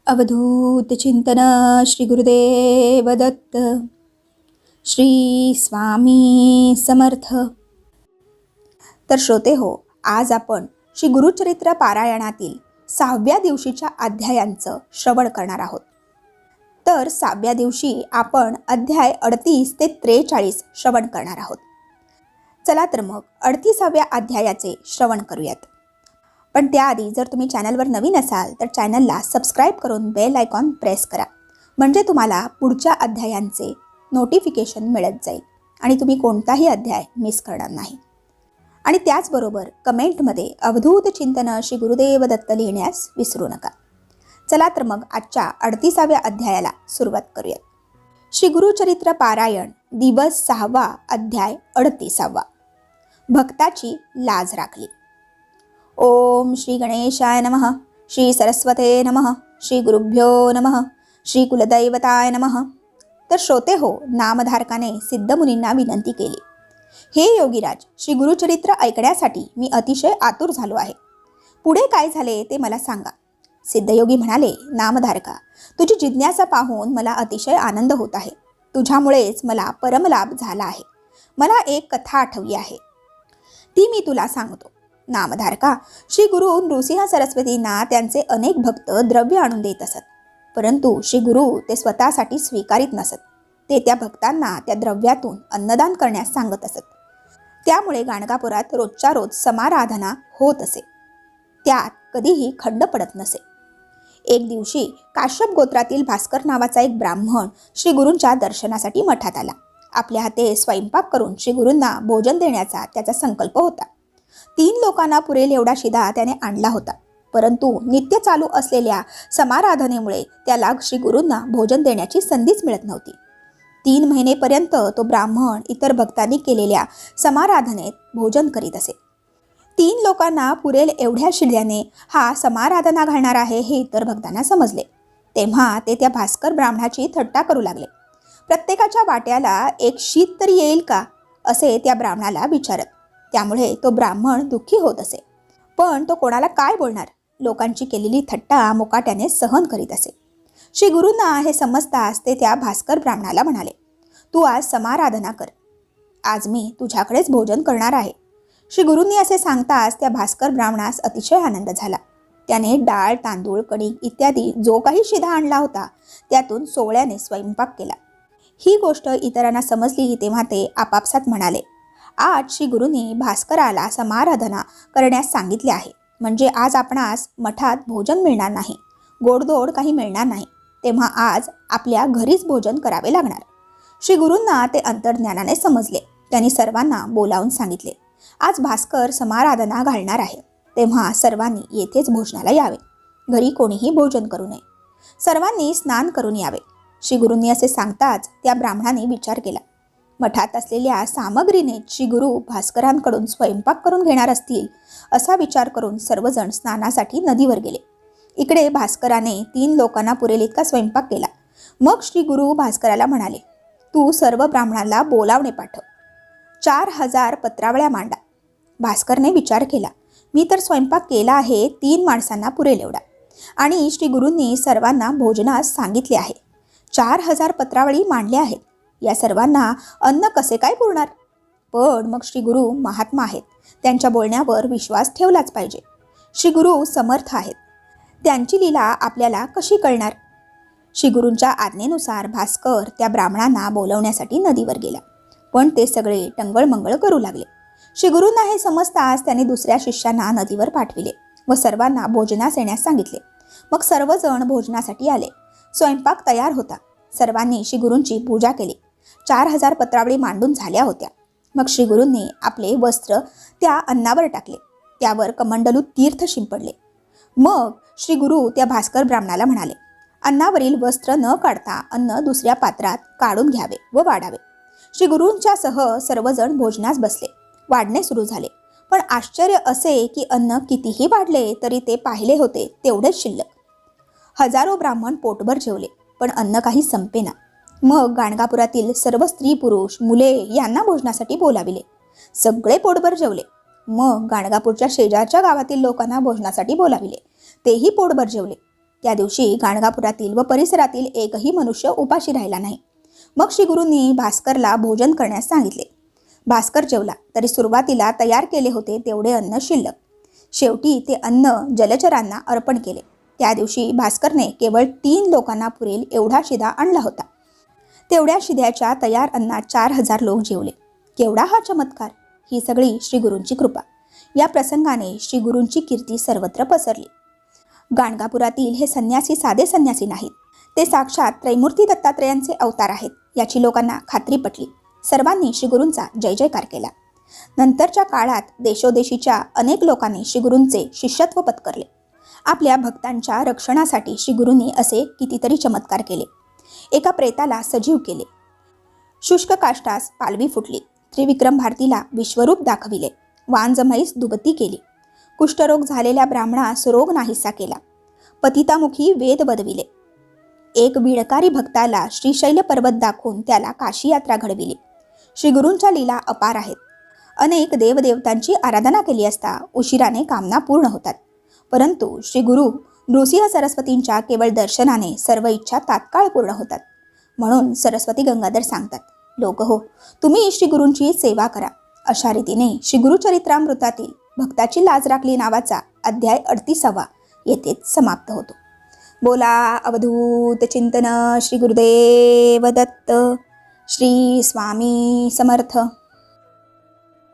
अवधूत चिंतन श्री गुरुदेव दत्त. श्री स्वामी समर्थ. तर श्रोते हो, आज आपण श्री गुरुचरित्र पारायणातील 6व्या दिवशीच्या अध्यायांचं श्रवण करणार आहोत. तर 6व्या दिवशी आपण अध्याय 38 ते 43 श्रवण करणार आहोत. चला तर मग 38व्या अध्यायाचे श्रवण करूयात. पण त्याआधी जर तुम्ही चॅनलवर नवीन असाल तर चॅनलला सबस्क्राईब करून बेल आयकॉन प्रेस करा, म्हणजे तुम्हाला पुढच्या अध्यायांचे नोटिफिकेशन मिळत जाईल आणि तुम्ही कोणताही अध्याय मिस करणार नाही. आणि त्याचबरोबर कमेंटमध्ये अवधूत चिंतन श्री गुरुदेव दत्त लिहिण्यास विसरू नका. चला तर मग आजच्या 38व्या अध्यायाला सुरुवात करूयात. श्री गुरुचरित्र पारायण दिवस 6वा, अध्याय 38वा. भक्ताची लाज राखली. ओम श्री गणेशाय नमः, श्री सरस्वते नमः, श्री गुरुभ्यो नमः, श्री कुलदैवताय नमः. तर श्रोते हो, नामधारकाने सिद्धमुनींना विनंती केली, हे योगीराज, श्री गुरुचरित्र ऐकण्यासाठी मी अतिशय आतुर झालो आहे. पुढे काय झाले ते मला सांगा. सिद्धयोगी म्हणाले, नामधारका, तुझी जिज्ञासा पाहून मला अतिशय आनंद होत आहे. तुझ्यामुळेच मला परमलाभ झाला आहे. मला एक कथा आठवली आहे, ती मी तुला सांगतो. नामधारका, श्री गुरु नृसिंह सरस्वतींना त्यांचे अनेक भक्त द्रव्य आणून देत असत, परंतु श्री गुरु ते स्वतःसाठी स्वीकारित नसत. ते त्या भक्तांना त्या द्रव्यातून अन्नदान करण्यास सांगत असत. त्यामुळे गाणगापुरात रोजच्या रोज समाराधना होत असे, त्यात कधीही खंड पडत नसे. एक दिवशी काश्यप गोत्रातील भास्कर नावाचा एक ब्राह्मण श्री गुरूंच्या दर्शनासाठी मठात आला. आपल्या हाते स्वयंपाक करून श्री गुरूंना भोजन देण्याचा त्याचा संकल्प होता. 3 लोकांना पुरेल एवढा शिदा त्याने आणला होता, परंतु नित्य चालू असलेल्या समाराधनेमुळे त्याला श्री गुरूंना भोजन देण्याची संधीच मिळत नव्हती. 3 महिनेपर्यंत तो ब्राह्मण इतर भक्तांनी केलेल्या समाराधनेत भोजन करीत असे. 3 लोकांना पुरेल एवढ्या शिद्याने हा समाराधना घालणार आहे हे इतर भक्तांना समजले. तेव्हा ते त्या भास्कर ब्राह्मणाची थट्टा करू लागले. प्रत्येकाच्या वाट्याला एक शीत तरी येईल का, असे त्या ब्राह्मणाला विचारत. त्यामुळे तो ब्राह्मण दुःखी होत असे, पण तो कोणाला काय बोलणार. लोकांची केलेली थट्टा मुकाट्याने सहन करीत असे. श्री गुरूंना हे समजताच ते त्या भास्कर ब्राह्मणाला म्हणाले, तू आज समाराधना कर, आज मी तुझ्याकडेच भोजन करणार आहे. श्री गुरूंनी असे सांगताच त्या भास्कर ब्राह्मणास अतिशय आनंद झाला. त्याने डाळ, तांदूळ, कणिक इत्यादी जो काही शिधा आणला होता त्यातून सोवळ्याने स्वयंपाक केला. ही गोष्ट इतरांना समजली तेव्हा ते आपापसात म्हणाले, आज श्री गुरूंनी भास्कराला समाराधना करण्यास सांगितले आहे, म्हणजे आज आपणास मठात भोजन मिळणार नाही, गोडधोड काही मिळणार नाही. तेव्हा आज आपल्या घरीच भोजन करावे लागणार. श्री गुरूंना ते अंतर्ज्ञानाने समजले. त्यांनी सर्वांना बोलावून सांगितले, आज भास्कर समाराधना घालणार आहे, तेव्हा सर्वांनी येथेच भोजनाला यावे. घरी कोणीही भोजन करू नये. सर्वांनी स्नान करून यावे. श्री गुरूंनी असे सांगताच त्या ब्राह्मणाने विचार केला. मठात असलेल्या सामग्रीने श्री गुरु भास्करांकडून स्वयंपाक करून घेणार असतील असा विचार करून सर्वजण स्नानासाठी नदीवर गेले. इकडे भास्कराने 3 लोकांना पुरेल इतका स्वयंपाक केला. मग श्री गुरु भास्कराला म्हणाले, तू सर्व ब्राह्मणांना बोलावणे पाठव. 4000 पत्रावळ्या मांडा. भास्करने विचार केला, मी तर स्वयंपाक केला आहे 3 माणसांना पुरेल एवढा, आणि श्री गुरूंनी सर्वांना भोजनास सांगितले आहे. 4000 पत्रावळी मांडल्या आहेत, या सर्वांना अन्न कसे काय पुरणार. पण मग श्री गुरु महात्मा आहेत, त्यांच्या बोलण्यावर विश्वास ठेवलाच पाहिजे. श्री गुरु समर्थ आहेत, त्यांची लीला आपल्याला कशी कळणार. श्री गुरूंच्या आज्ञेनुसार भास्कर त्या ब्राह्मणांना बोलवण्यासाठी नदीवर गेला, पण ते सगळे टंगळमंगळ करू लागले. श्री गुरूंना हे समजताच त्यांनी दुसऱ्या शिष्यांना नदीवर पाठविले व सर्वांना भोजनास येण्यास सांगितले. मग सर्वजण भोजनासाठी आले. स्वयंपाक तयार होता. सर्वांनी श्री गुरूंची पूजा केली. 4000 पत्रावळी मांडून झाल्या होत्या. मग श्री गुरूंनी आपले वस्त्र त्या अन्नावर टाकले, त्यावर कमंडलू तीर्थ शिंपडले. मग श्री गुरु त्या भास्कर ब्राह्मणाला म्हणाले, अन्नावरील वस्त्र न काढता अन्न दुसऱ्या पात्रात काढून घ्यावे व वाढावे. श्री गुरूंच्या सह सर्वजण भोजनास बसले. वाढणे सुरू झाले, पण आश्चर्य असे की अन्न कितीही वाढले तरी ते पाहिले होते तेवढेच शिल्लक. हजारो ब्राह्मण पोटभर जेवले, पण अन्न काही संपेना. मग गाणगापुरातील सर्व स्त्री पुरुष मुले यांना भोजनासाठी बोलाविले. सगळे पोटभर जेवले. मग गाणगापूरच्या शेजारच्या गावातील लोकांना भोजनासाठी बोलाविले. तेही पोटभर जेवले. त्या दिवशी गाणगापुरातील व परिसरातील एकही मनुष्य उपाशी राहिला नाही. मग श्री गुरूंनी भास्करला भोजन करण्यास सांगितले. भास्कर जेवला तरी सुरुवातीला तयार केले होते तेवढे अन्न शिल्लक. शेवटी ते अन्न जलचरांना अर्पण केले. त्या दिवशी भास्करने केवळ 3 लोकांना पुरेल एवढा शिदा आणला होता. तेवढ्या शिद्याच्या तयार अन्नात 4000 लोक जेवले. केवढा हा चमत्कार! ही सगळी श्री गुरूंची कृपा. या प्रसंगाने श्री गुरूंची कीर्ती सर्वत्र पसरली. गाणगापुरातील हे संन्यासी साधे संन्यासी नाहीत, ते साक्षात त्रैमूर्ती दत्तात्रेयांचे अवतार आहेत याची लोकांना खात्री पटली. सर्वांनी श्री गुरूंचा जय जयकार केला. नंतरच्या काळात देशोदेशीच्या अनेक लोकांनी श्री गुरूंचे शिष्यत्व पत्करले. आपल्या भक्तांच्या रक्षणासाठी श्री गुरूंनी असे कितीतरी चमत्कार केले. एका प्रेताला सजीव केले, शुष्क काष्टास पालवी फुटली, त्रिविक्रम भारतीला विश्वरूप दाखविले, वांजमैस दुबती केली, कुष्ठरोग झालेल्या ब्राह्मणास रोग नाहीसा केला, पतितामुखी वेद बदविले, एक बिडकारी भक्ताला श्रीशैल पर्वत दाखवून त्याला काशी यात्रा घडविली. श्री गुरूंच्या लीला अपार आहेत. अनेक देवदेवतांची आराधना केली असता उशिराने कामना पूर्ण होतात, परंतु श्री गुरु नृसिंह सरस्वतींच्या केवळ दर्शनाने सर्व इच्छा तात्काळ पूर्ण होतात. म्हणून सरस्वती गंगाधर सांगतात, लोक हो, तुम्ही श्री गुरूंची सेवा करा. अशा रीतीने श्री गुरुचरित्रामृतातील भक्ताची लाज राखली नावाचा अध्याय 38 येथेच समाप्त होतो. बोला अवधूत चिंतन श्री गुरुदेव दत्त. श्री स्वामी समर्थ.